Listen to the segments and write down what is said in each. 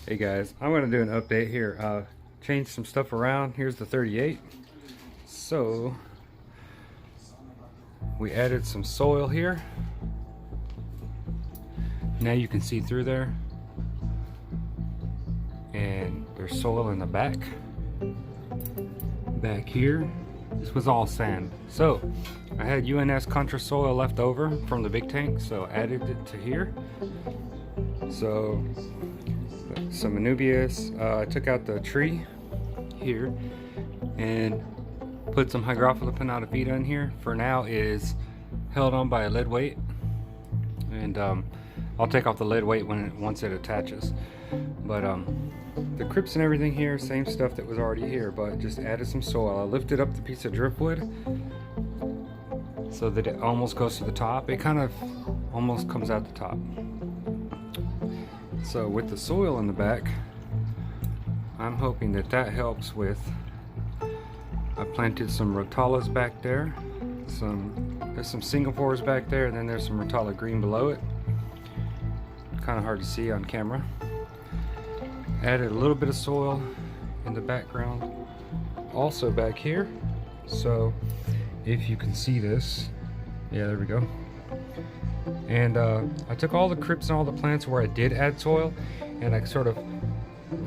Hey guys, I'm going to do an update here. Change some stuff around. Here's the 38. So we added some soil here. Now you can see through there. And there's soil in the back. Back here, this was all sand. So I had UNS Contra soil left over from the big tank, so added it to here. So some Anubias. I took out the tree here and put some Hygrophila pinnata in here. For now it is held on by a lead weight, and I'll take off the lead weight once it attaches. But the crypts and everything here, same stuff that was already here, but just added some soil. I lifted up the piece of driftwood so that it almost goes to the top. It kind of almost comes out the top. So with the soil in the back, I'm hoping that that helps with, I planted some Rotalas back there. There's some Singapores back there, and then there's some Rotala green below it. Kind of hard to see on camera. Added a little bit of soil in the background, also back here. So if you can see this, yeah, there we go. And I took all the crypts and all the plants where I did add soil, and I sort of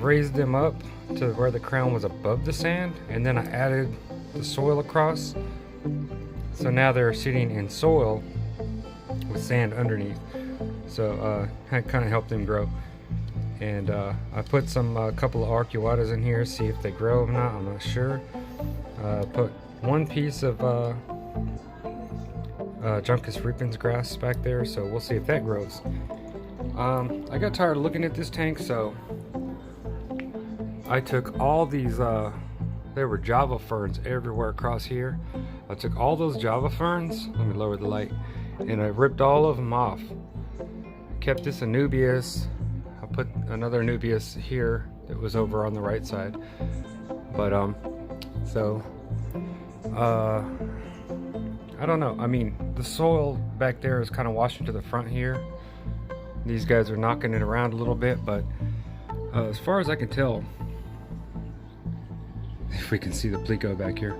raised them up to where the crown was above the sand, and then I added the soil across. So now they're sitting in soil with sand underneath. So I kind of helped them grow. And I put a couple of arcuatas in here, see if they grow or not. I'm not sure. Put one piece of Juncus repens grass back there, so we'll see if that grows. I got tired of looking at this tank, so I took all these, there were Java ferns everywhere across here. I took all those Java ferns, let me lower the light, and I ripped all of them off. Kept this Anubias. I put another Anubias here that was over on the right side. But I don't know. I mean, the soil back there is kind of washing to the front here. These guys are knocking it around a little bit, but as far as I can tell, if we can see the Pleco back here.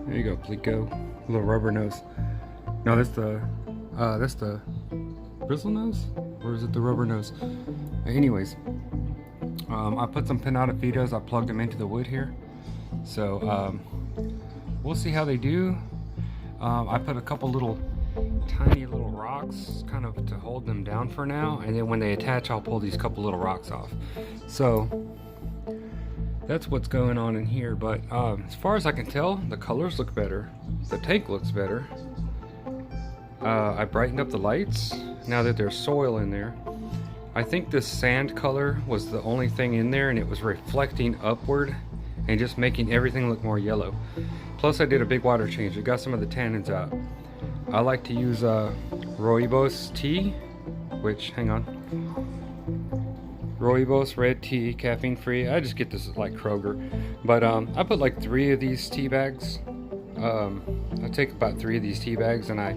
There you go, Pleco. Little rubber nose. No, that's the bristle nose? Or is it the rubber nose? Anyways, I put some pinnata I plugged them into the wood here. So we'll see how they do. I put a couple tiny little rocks kind of to hold them down for now, and then when they attach I'll pull these couple little rocks off. So that's what's going on in here. But as far as I can tell, the colors look better. The tank looks better. I brightened up the lights now that there's soil in there. I think this sand color was the only thing in there, and it was reflecting upward and just making everything look more yellow. Plus I did a big water change. It got some of the tannins out. I like to use Rooibos tea, which, hang on. Rooibos red tea, caffeine free. I just get this at like Kroger. But I put like 3 of these tea bags. I take about 3 of these tea bags and I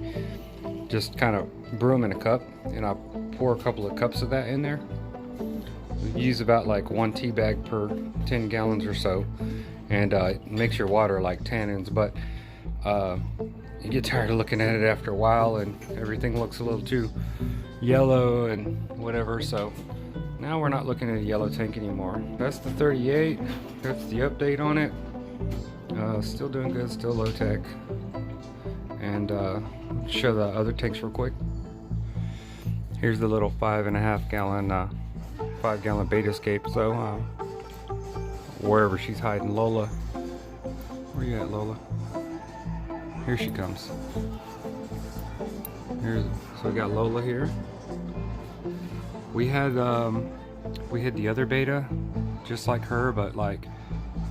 just kind of brew them in a cup, and I'll pour a couple of cups of that in there. We use about like 1 tea bag per 10 gallons or so, and it makes your water like tannins, but you get tired of looking at it after a while, and everything looks a little too yellow and whatever. So now we're not looking at a yellow tank anymore. That's the 38. That's the update on it. Still doing good, still low tech. And show the other tanks real quick. Here's the little 5.5 gallon 5 gallon beta escape. So wherever she's hiding, Lola, where you at, Lola? Here she comes. So we got Lola here. We had the other beta just like her, but like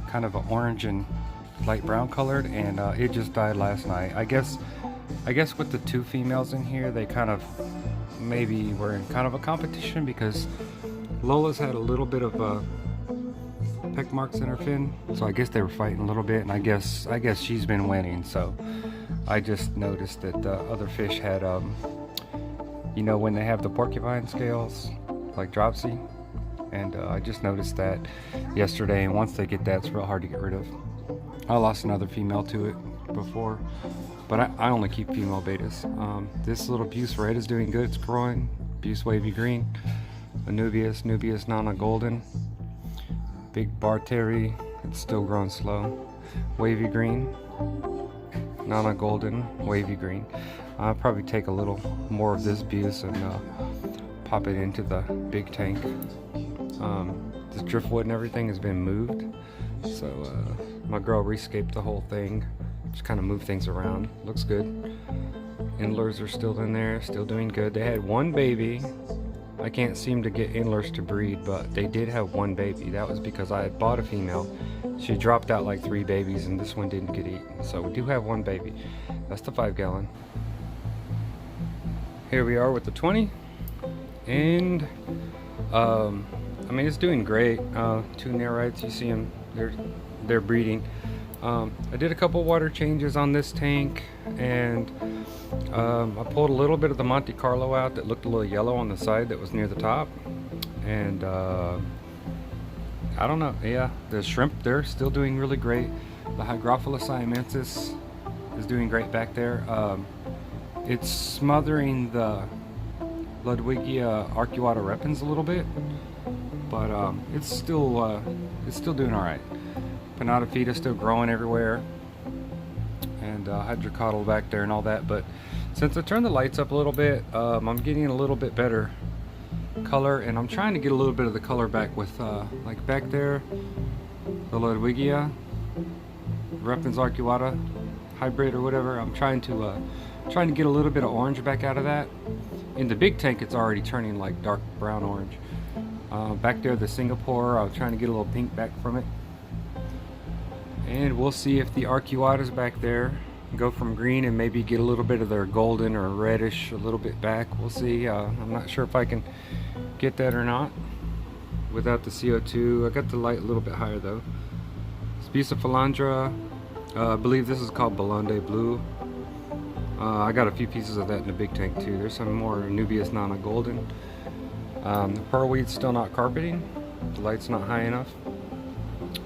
kind of an orange and light brown colored, and it just died last night. I guess with the 2 females in here, they kind of maybe were in kind of a competition, because Lola's had a little bit of peck marks in her fin, so I guess they were fighting a little bit, and I guess she's been winning. So I just noticed that the other fish had you know, when they have the porcupine scales, like dropsy, and I just noticed that yesterday, and once they get that, it's real hard to get rid of. I lost another female to it before, but I only keep female betas. This little Buse Red is doing good. It's growing. Buse Wavy Green, Nubius Nana Golden, Big Barteri, it's still growing slow. Wavy Green, Nana Golden, Wavy Green. I'll probably take a little more of this Buse and pop it into the big tank. This driftwood and everything has been moved, so my girl rescaped the whole thing. Just kind of moved things around. Looks good. Endlers are still in there, still doing good. They had one baby. I can't seem to get Endlers to breed, but they did have one baby. That was because I had bought a female. She dropped out like 3 babies, and this one didn't get eaten. So we do have one baby. That's the 5-gallon. Here we are with the 20, and I mean, it's doing great. 2 Nerites, you see them, they're breeding. I did a couple water changes on this tank, and I pulled a little bit of the Monte Carlo out that looked a little yellow on the side that was near the top, and I don't know, yeah, the shrimp, they're still doing really great. The Hygrophilus siamensis is doing great back there. It's smothering the Ludwigia arcuata repens a little bit, but it's still doing all right. Pinata still growing everywhere, and hydrocotyle back there and all that. But since I turned the lights up a little bit, I'm getting a little bit better color, and I'm trying to get a little bit of the color back with like back there, the Ludwigia repens arcuata hybrid or whatever. I'm trying to get a little bit of orange back out of that. In the big tank, it's already turning like dark brown orange. Back there, the Singapore, I was trying to get a little pink back from it. And we'll see if the arcuatas back there go from green and maybe get a little bit of their golden or reddish a little bit back. We'll see. I'm not sure if I can get that or not without the CO2. I got the light a little bit higher though. Spiciphalandra, I believe this is called Belonde Blue. I got a few pieces of that in the big tank too. There's some more Nubius Nana Golden. The pearlweed's still not carpeting. The light's not high enough.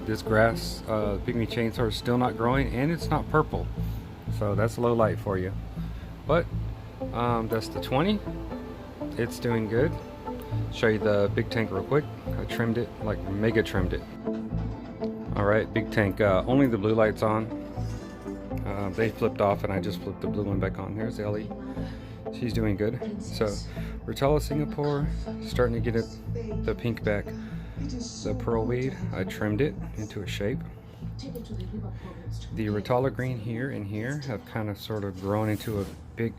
This grass, pygmy chainsaw, is still not growing, and it's not purple, so that's low light for you. But that's the 20. It's doing good. Show you the big tank real quick. I trimmed it, like mega trimmed it. All right, big tank. Only the blue light's on. They flipped off, and I just flipped the blue one back on. There's Ellie. She's doing good. So Rotala Singapore, starting to get the pink back. The pearlweed, I trimmed it into a shape. The Rotala green here and here have kind of sort of grown into a big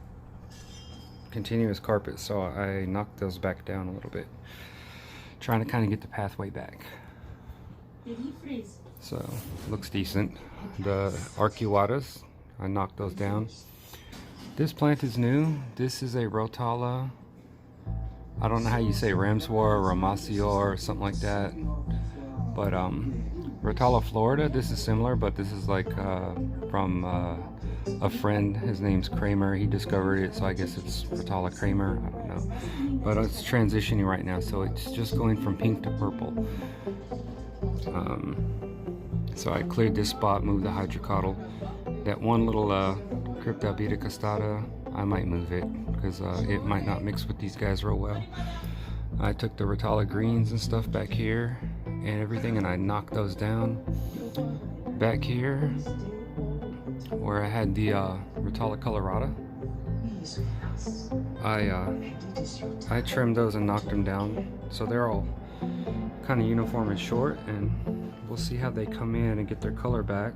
continuous carpet, so I knocked those back down a little bit, trying to kind of get the pathway back. So looks decent. The arcuatas, I knocked those down. This plant is new. This is a Rotala, I don't know how you say Ramsor or Ramasior or something like that, but Rotala Florida, this is similar, but this is like from a friend. His name's Kramer. He discovered it, so I guess it's Rotala Kramer. I don't know, but it's transitioning right now, so it's just going from pink to purple. So I cleared this spot, moved the hydrocotyle. That one little Crypta Beta Costata, I might move it because it might not mix with these guys real well. I took the Rotala greens and stuff back here and everything, and I knocked those down. Back here, where I had the Rotala colorata, I trimmed those and knocked them down, so they're all kind of uniform and short, and we'll see how they come in and get their color back.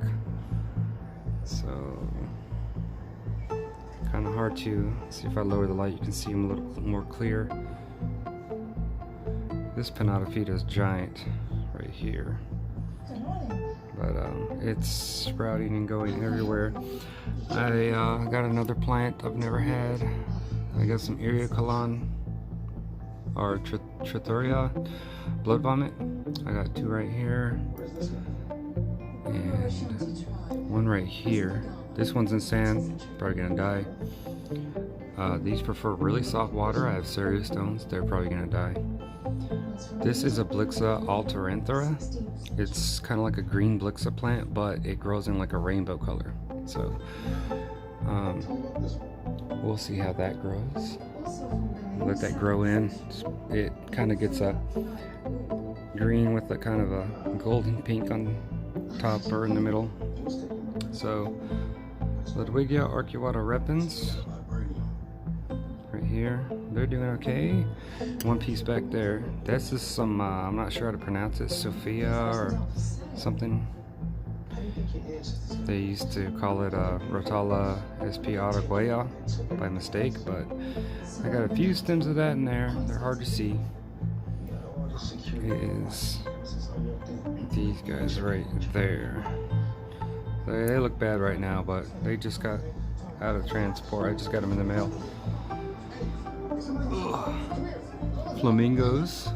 So kind of hard to see. If I lower the light, you can see them a little more clear. This Pinata is giant right here, but it's sprouting and going everywhere. I got another plant I've never had. I got some Eriocolon or Trithuria blood vomit. I got 2 right here and 1 right here. This one's in sand, probably gonna die. These prefer really soft water. I have Cerio stones. They're probably gonna die. This is a Blixa Alteranthera. It's kind of like a green Blixa plant, but it grows in like a rainbow color. So we'll see how that grows. Let that grow in. It kind of gets a green with a kind of a golden pink on top or in the middle. So Ludwigia arcuata repens right here, they're doing okay. One piece back there, this is some I'm not sure how to pronounce it, Sophia or something. They used to call it Rotala espiaraguea by mistake, but I got a few stems of that in there. They're hard to see. It is these guys right there. They look bad right now, but they just got out of transport. I just got them in the mail. Ugh. Flamingos,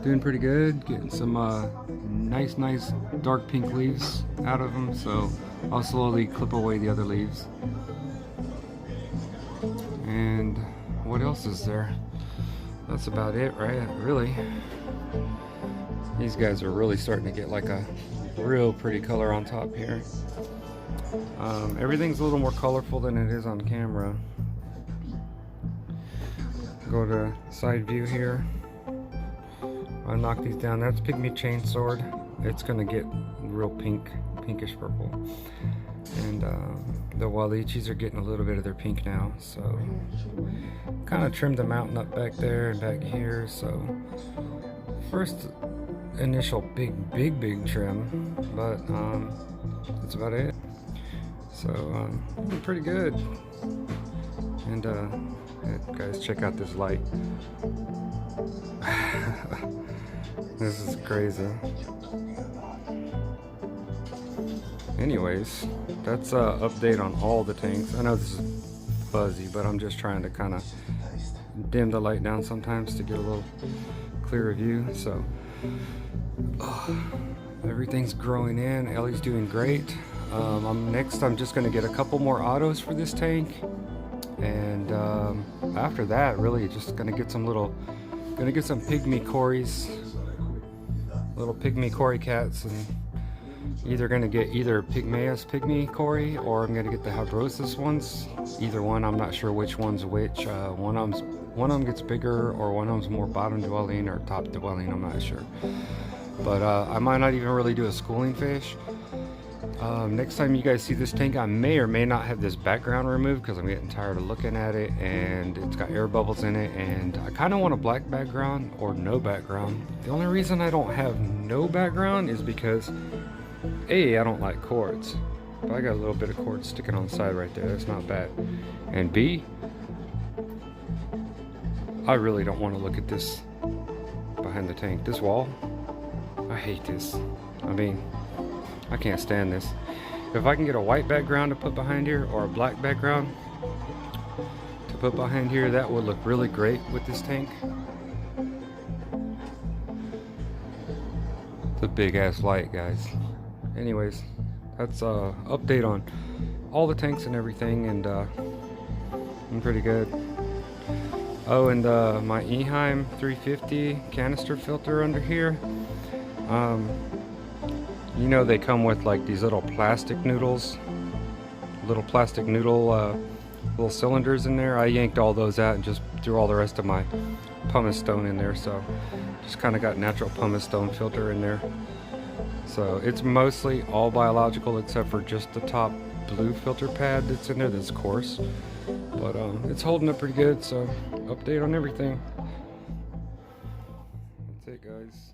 doing pretty good. Getting some nice dark pink leaves out of them, so I'll slowly clip away the other leaves. And what else is there? That's about it, right? Really. These guys are really starting to get like a real pretty color on top here. Everything's a little more colorful than it is on camera. Go to side view here. I knock these down. That's Pygmy Chainsword. It's gonna get real pinkish purple. And the Walichis are getting a little bit of their pink now. So kind of trimmed the mountain up back there and back here. So first initial big trim, but that's about it. So pretty good. And guys, check out this light. This is crazy. Anyways, that's an update on all the tanks. I know this is fuzzy, but I'm just trying to kind of dim the light down sometimes to get a little clearer view. So everything's growing in. Ellie's doing great. Next I'm just going to get a couple more autos for this tank, and after that really just going to get some pygmy cories, little pygmy cory cats, and either going to get either Pygmaeus pygmy cory, or I'm going to get the Hadrosis ones. Either one, I'm not sure which one's which. One of them gets bigger, or one of them's more bottom dwelling or top dwelling, I'm not sure. But I might not even really do a schooling fish. Next time you guys see this tank, I may or may not have this background removed because I'm getting tired of looking at it, and it's got air bubbles in it, and I kind of want a black background or no background. The only reason I don't have no background is because A, I don't like cords, but I got a little bit of cord sticking on the side right there. That's not bad. And B, I really don't want to look at this behind the tank. This wall, I hate this. I mean, I can't stand this. If I can get a white background to put behind here, or a black background to put behind here, that would look really great with this tank. It's a big ass light, guys. Anyways, that's a update on all the tanks and everything, and I'm pretty good. Oh, and my Eheim 350 canister filter under here, you know, they come with like these little plastic noodles, little cylinders in there. I yanked all those out and just threw all the rest of my pumice stone in there, so just kind of got natural pumice stone filter in there. So it's mostly all biological except for just the top blue filter pad that's in there that's coarse, but it's holding up pretty good. So update on everything. That's it, guys.